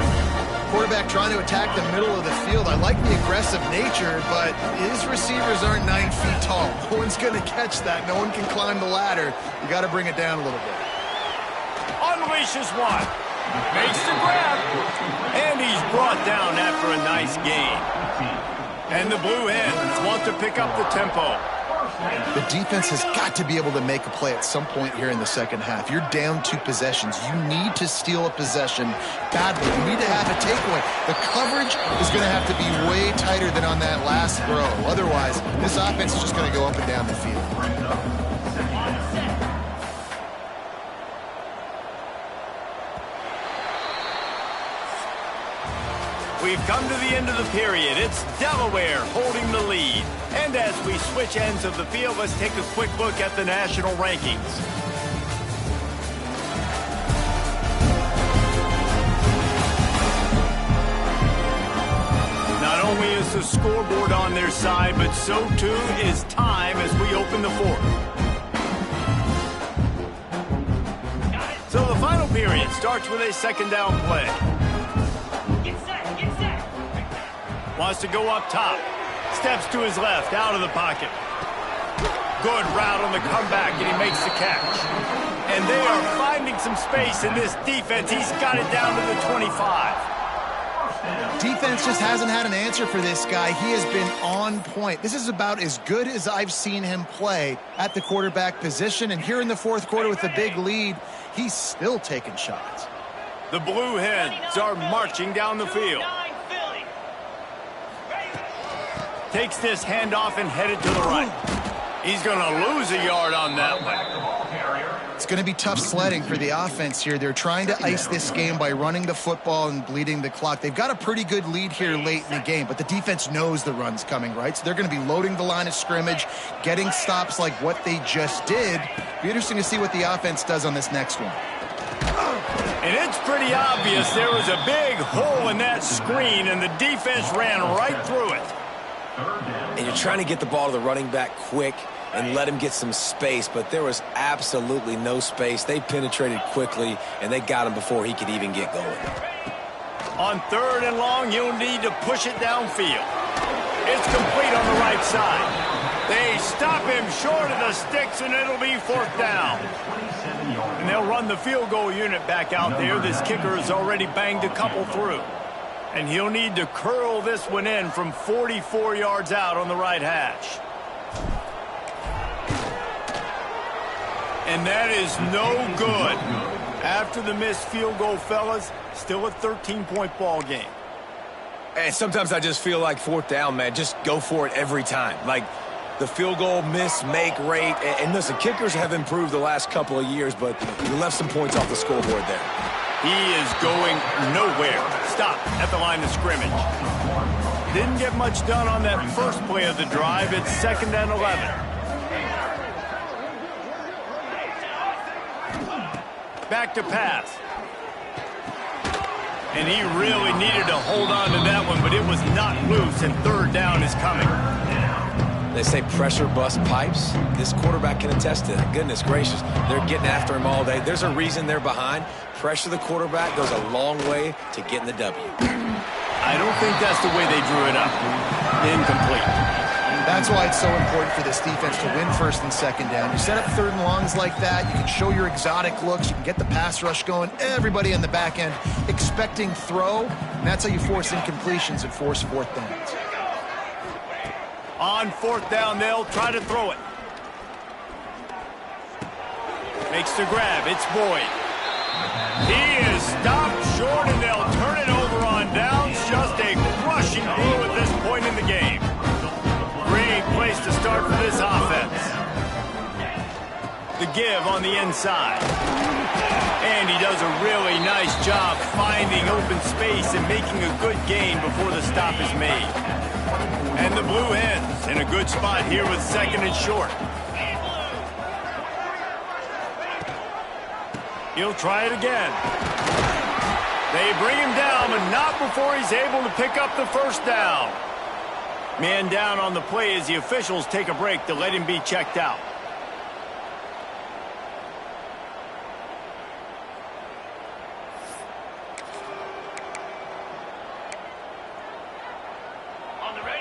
Quarterback trying to attack the middle of the field. I like the aggressive nature, but his receivers aren't 9 feet tall. No one's going to catch that. No one can climb the ladder. You got to bring it down a little bit. Unleashes one. Makes the grab. And he's brought down after a nice gain. And the Blue Hens want to pick up the tempo. The defense has got to be able to make a play at some point here in the second half. You're down 2 possessions. You need to steal a possession badly. You need to have a takeaway. The coverage is going to have to be way tighter than on that last throw. Otherwise, this offense is just going to go up and down the field. We've come to the end of the period. It's Delaware holding the lead. And as we switch ends of the field, let's take a quick look at the national rankings. only is the scoreboard on their side, but so too is time as we open the fourth. So the final period starts with a second down play. Get set. Wants to go up top. Steps to his left, out of the pocket. Good route on the comeback, and he makes the catch. And they are finding some space in this defense. He's got it down to the 25. Defense just hasn't had an answer for this guy. He has been on point. This is about as good as I've seen him play at the quarterback position. And here in the fourth quarter with the big lead, he's still taking shots. The Blue Hens are marching down the field. Takes this handoff and headed to the right. He's going to lose a yard on that one. It's going to be tough sledding for the offense here. They're trying to ice this game by running the football and bleeding the clock. They've got a pretty good lead here late in the game, but the defense knows the run's coming, right? So they're going to be loading the line of scrimmage, getting stops like what they just did. Be interesting to see what the offense does on this next one. And it's pretty obvious there was a big hole in that screen, and the defense ran right through it. And you're trying to get the ball to the running back quick and let him get some space, but there was absolutely no space. They penetrated quickly, and they got him before he could even get going. On third and long, you'll need to push it downfield. It's complete on the right side. They stop him short of the sticks, and it'll be fourth down. And they'll run the field goal unit back out there. This kicker has already banged a couple through. And he'll need to curl this one in from 44 yards out on the right hash. And that is no good. After the missed field goal, fellas, still a 13-point ball game. And sometimes I just feel like fourth down, man, just go for it every time. Like the field goal miss-make rate. And listen, kickers have improved the last couple of years, but you left some points off the scoreboard there. He is going nowhere. Stop at the line of scrimmage. Didn't get much done on that first play of the drive. It's 2nd and 11. Back to pass. And he really needed to hold on to that one, but it was not loose, and third down is coming. They say pressure bust pipes. This quarterback can attest to that. Goodness gracious, they're getting after him all day. There's a reason they're behind. Pressure the quarterback goes a long way to getting the W. I don't think that's the way they drew it up. Incomplete. That's why it's so important for this defense to win first and second down. You set up third and longs like that, you can show your exotic looks, you can get the pass rush going, everybody in the back end expecting throw, and that's how you force incompletions and force fourth downs. On fourth down, they'll try to throw it. Makes the grab, it's Boyd. He is stopped short, and they'll turn it over on downs. Just a crushing blow at this point in the game. Great place to start for this offense. The give on the inside. And he does a really nice job finding open space and making a good gain before the stop is made. And the Blue Hens in a good spot here with 2nd and short. He'll try it again. They bring him down, but not before he's able to pick up the first down. Man down on the play as the officials take a break to let him be checked out.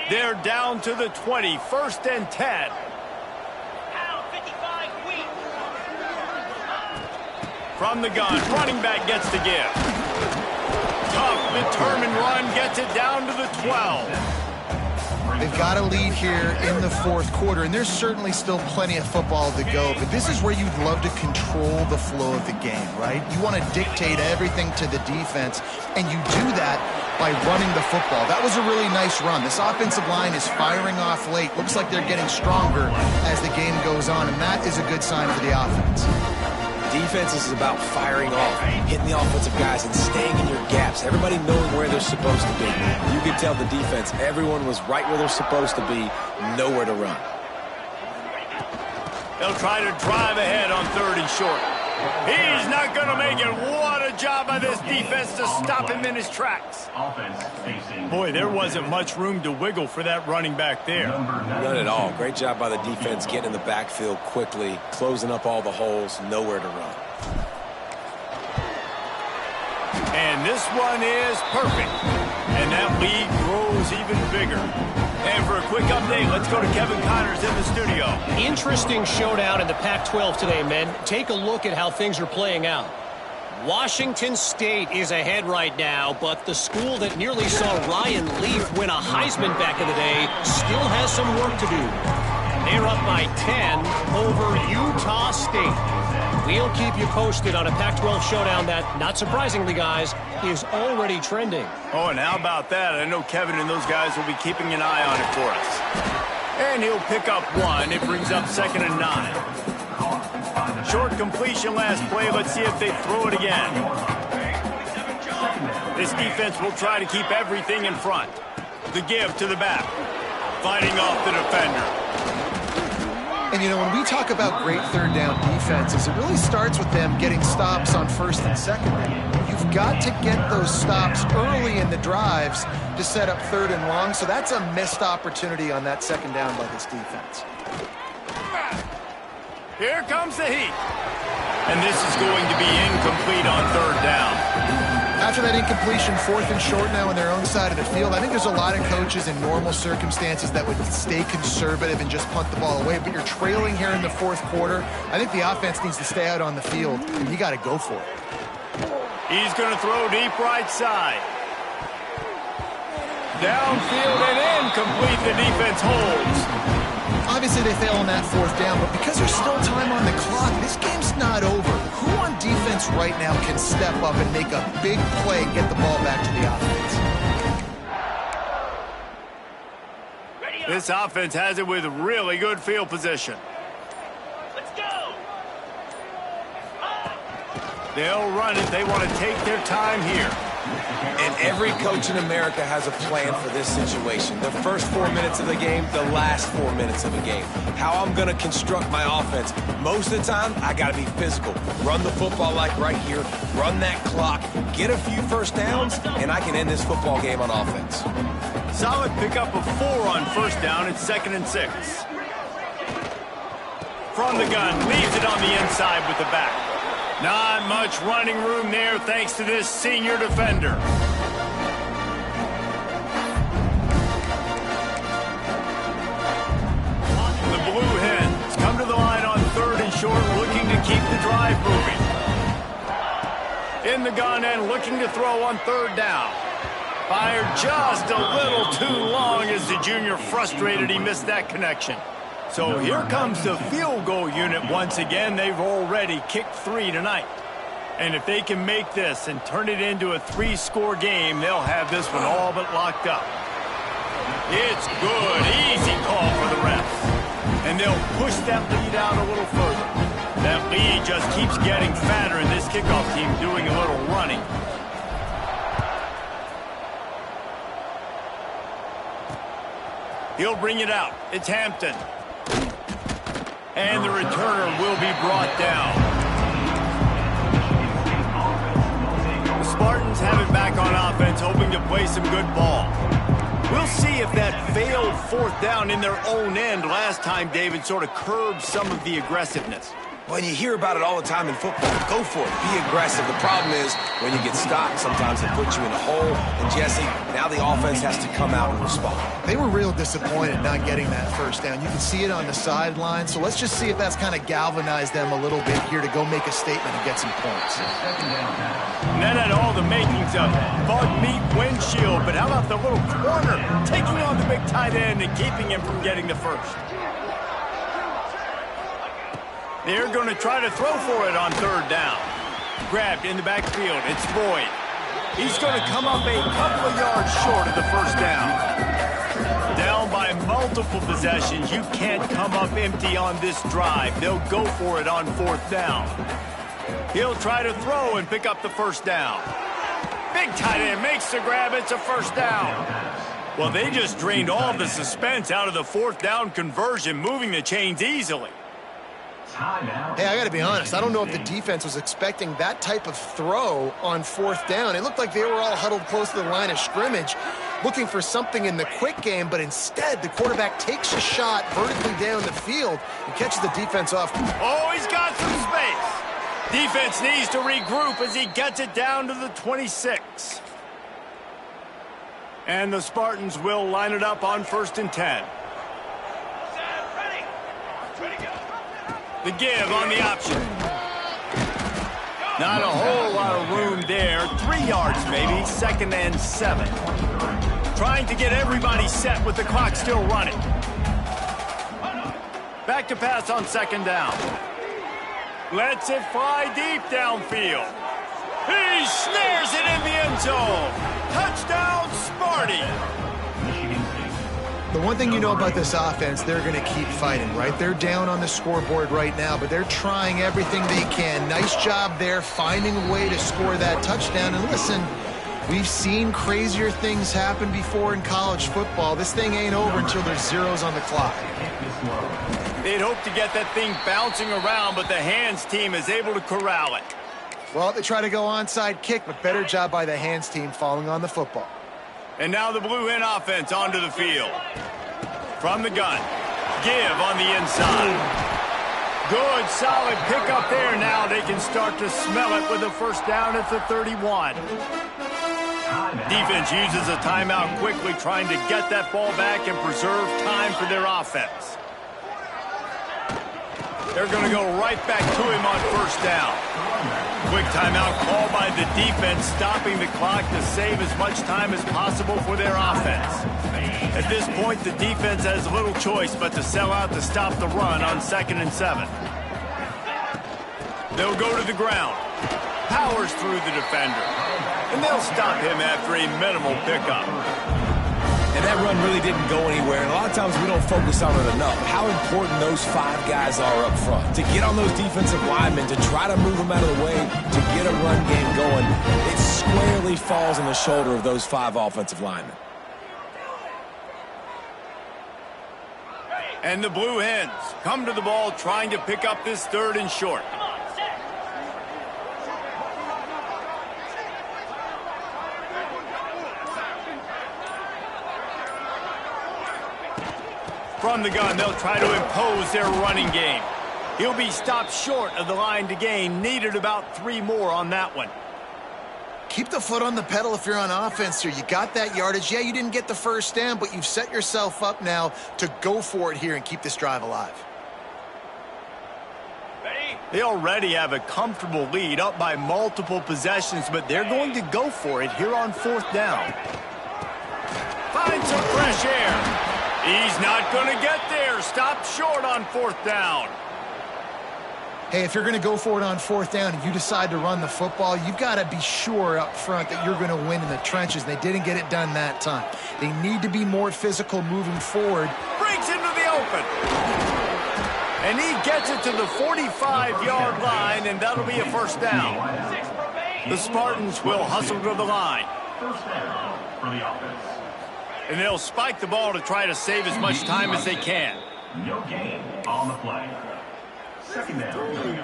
They're down to the 20, 1st and 10. From the gun, running back gets the give. Tough, determined run, gets it down to the 12. They've got a lead here in the fourth quarter, and there's certainly still plenty of football to go, but this is where you'd love to control the flow of the game, right? You want to dictate everything to the defense, and you do that by running the football. That was a really nice run. This offensive line is firing off late. Looks like they're getting stronger as the game goes on, and that is a good sign for the offense. Defense is about firing off, hitting the offensive guys, and staying in your gaps. Everybody knowing where they're supposed to be. You can tell the defense, everyone was right where they're supposed to be, nowhere to run. They'll try to drive ahead on 3rd and short. He's not going to make it. What a Good job by this defense to stop him in his tracks. Boy, there wasn't much room to wiggle for that running back there. None at all. Great job by the defense getting in the backfield quickly, closing up all the holes, nowhere to run. And this one is perfect. And that lead grows even bigger. And for a quick update, let's go to Kevin Connors in the studio. Interesting showdown in the Pac-12 today, men. Take a look at how things are playing out. Washington State is ahead right now, but the school that nearly saw Ryan Leaf win a Heisman back in the day still has some work to do. They're up by 10 over Utah State. We'll keep you posted on a Pac-12 showdown that, not surprisingly, guys, is already trending. Oh, and how about that? I know Kevin and those guys will be keeping an eye on it for us. And he'll pick up one. It brings up 2nd and 9. Short completion last play. Let's see if they throw it again. This defense will try to keep everything in front. The give to the back. Fighting off the defender. And, you know, when we talk about great third down defenses, it really starts with them getting stops on 1st and 2nd down. You've got to get those stops early in the drives to set up 3rd and long, so that's a missed opportunity on that 2nd down by this defense. Here comes the heat. And this is going to be incomplete on 3rd down. After that incompletion, 4th and short now on their own side of the field, I think there's a lot of coaches in normal circumstances that would stay conservative and just punt the ball away. But you're trailing here in the 4th quarter. I think the offense needs to stay out on the field, and you got to go for it. He's going to throw deep right side. Downfield and incomplete. The defense holds. Obviously, they fail on that 4th down, but because there's still time on the clock, this game's not over. Who on defense right now can step up and make a big play and get the ball back to the offense? This offense has it with really good field position. Let's go. They'll run it. They want to take their time here. And every coach in America has a plan for this situation. The first 4 minutes of the game, the last 4 minutes of the game. How I'm going to construct my offense. Most of the time, I got to be physical. Run the football like right here. Run that clock. Get a few first downs, and I can end this football game on offense. Solid pickup of 4 on 1st down. It's 2nd and 6. From the gun, leaves it on the inside with the back. Not much running room there thanks to this senior defender. The Blue Hens come to the line on 3rd and short, looking to keep the drive moving. In the gun and looking to throw on 3rd down. Fired just a little too long as the junior frustrated he missed that connection. So here comes the field goal unit once again. They've already kicked 3 tonight. And if they can make this and turn it into a 3-score game, they'll have this one all but locked up. It's good. Easy call for the refs. And they'll push that lead out a little further. That lead just keeps getting fatter, and this kickoff team doing a little running. He'll bring it out. It's Hampton. And the returner will be brought down. The Spartans have it back on offense, hoping to play some good ball. We'll see if that failed 4th down in their own end last time, David, sort of curbed some of the aggressiveness. When you hear about it all the time in football, go for it. Be aggressive. The problem is when you get stopped, sometimes it puts you in a hole. And, Jesse, now the offense has to come out and respond. They were real disappointed not getting that 1st down. You can see it on the sideline. So let's just see if that's kind of galvanized them a little bit here to go make a statement and get some points. And that had all the makings of bug meat windshield. But how about the little corner taking on the big tight end and keeping him from getting the first? They're going to try to throw for it on 3rd down. Grabbed in the backfield. It's Boyd. He's going to come up a couple of yards short of the 1st down. Down by multiple possessions. You can't come up empty on this drive. They'll go for it on 4th down. He'll try to throw and pick up the 1st down. Big tight end makes the grab. It's a 1st down. Well, they just drained all the suspense out of the 4th down conversion, moving the chains easily. Hey, I got to be honest. I don't know if the defense was expecting that type of throw on 4th down. It looked like they were all huddled close to the line of scrimmage, looking for something in the quick game, but instead the quarterback takes a shot vertically down the field and catches the defense off. Oh, he's got some space. Defense needs to regroup as he gets it down to the 26. And the Spartans will line it up on 1st and 10. The give on the option. Not a whole lot of room there. 3 yards maybe, 2nd and 7. Trying to get everybody set with the clock still running. Back to pass on 2nd down. Lets it fly deep downfield. He snares it in the end zone. Touchdown, Sparty. The one thing you know about this offense, they're going to keep fighting, right? They're down on the scoreboard right now, but they're trying everything they can. Nice job there, finding a way to score that touchdown. And listen, we've seen crazier things happen before in college football. This thing ain't over until there's zeros on the clock. They'd hope to get that thing bouncing around, but the hands team is able to corral it. Well, they try to go onside kick, but better job by the hands team falling on the football. And now the Blue Hen offense onto the field. From the gun. Give on the inside. Good, solid pickup there. Now they can start to smell it with a 1st down at the 31. Defense uses a timeout quickly, trying to get that ball back and preserve time for their offense. They're going to go right back to him on 1st down. Quick timeout call by the defense, stopping the clock to save as much time as possible for their offense. At this point, the defense has little choice but to sell out to stop the run on 2nd and 7. They'll go to the ground. Powers through the defender. And they'll stop him after a minimal pickup. And that run really didn't go anywhere, and a lot of times we don't focus on it enough. How important those 5 guys are up front. To get on those defensive linemen, to try to move them out of the way, to get a run game going, it squarely falls on the shoulder of those 5 offensive linemen. And the Blue Hens come to the ball trying to pick up this 3rd and short. From the gun, they'll try to impose their running game. He'll be stopped short of the line to gain. Needed about 3 more on that one. Keep the foot on the pedal if you're on offense here. You got that yardage. Yeah, you didn't get the 1st down, but you've set yourself up now to go for it here and keep this drive alive. They already have a comfortable lead, up by multiple possessions, but they're going to go for it here on 4th down. Find some fresh air. He's not going to get there. Stop short on 4th down. Hey, if you're going to go for it on 4th down and you decide to run the football, you've got to be sure up front that you're going to win in the trenches. They didn't get it done that time. They need to be more physical moving forward. Breaks into the open. And he gets it to the 45-yard line, and that'll be a 1st down. The Spartans will hustle to the line. 1st down for the offense. And they'll spike the ball to try to save as much time as they can. No gain on the play. 2nd down.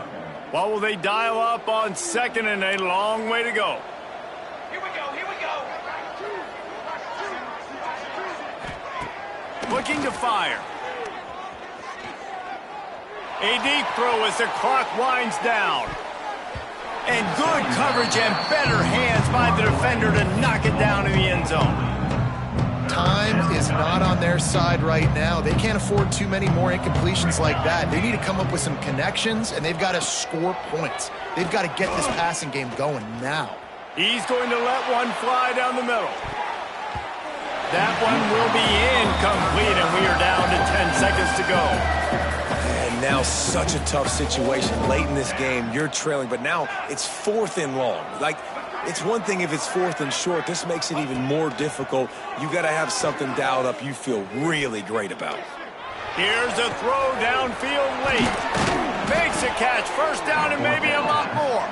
What will they dial up on 2nd and a long way to go? Here we go, here we go. Looking to fire. A deep throw as the clock winds down. And good coverage and better hands by the defender to knock it down in the end zone. Time is not on their side right now. They can't afford too many more incompletions like that. They need to come up with some connections, and they've got to score points. They've got to get this passing game going now. He's going to let one fly down the middle. That one will be incomplete, and we are down to 10 seconds to go. And now such a tough situation. Late in this game, you're trailing, but now it's 4th and long. It's one thing if it's 4th and short. This makes it even more difficult. You got to have something dialed up you feel really great about. Here's a throw downfield late. Makes a catch. 1st down and maybe a lot more.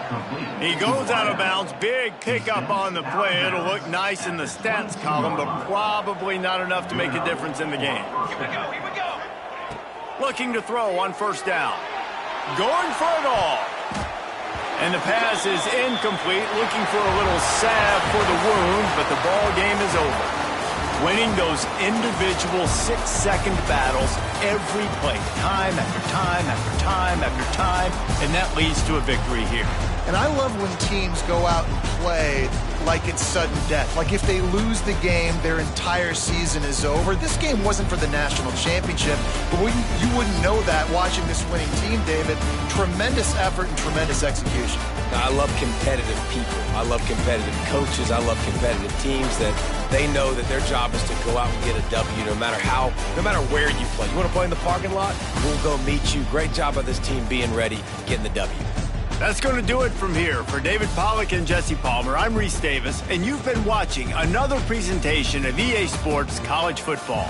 He goes out of bounds. Big pickup on the play. It'll look nice in the stats column, but probably not enough to make a difference in the game. Here we go, here we go. Looking to throw on 1st down. going for it all. And the pass is incomplete, looking for a little salve for the wound, but the ball game is over. Winning those individual 6-second battles every play, time after time after time after time, and that leads to a victory here. And I love when teams go out and play like it's sudden death. Like if they lose the game, their entire season is over. This game wasn't for the national championship, but you wouldn't know that watching this winning team, David. Tremendous effort and tremendous execution. Now, I love competitive people. I love competitive coaches. I love competitive teams that they know that their job is to go out and get a W no matter where you play. You want to play in the parking lot? We'll go meet you. Great job by this team being ready, getting the W. That's going to do it from here. For David Pollack and Jesse Palmer, I'm Reese Davis, and you've been watching another presentation of EA Sports College Football.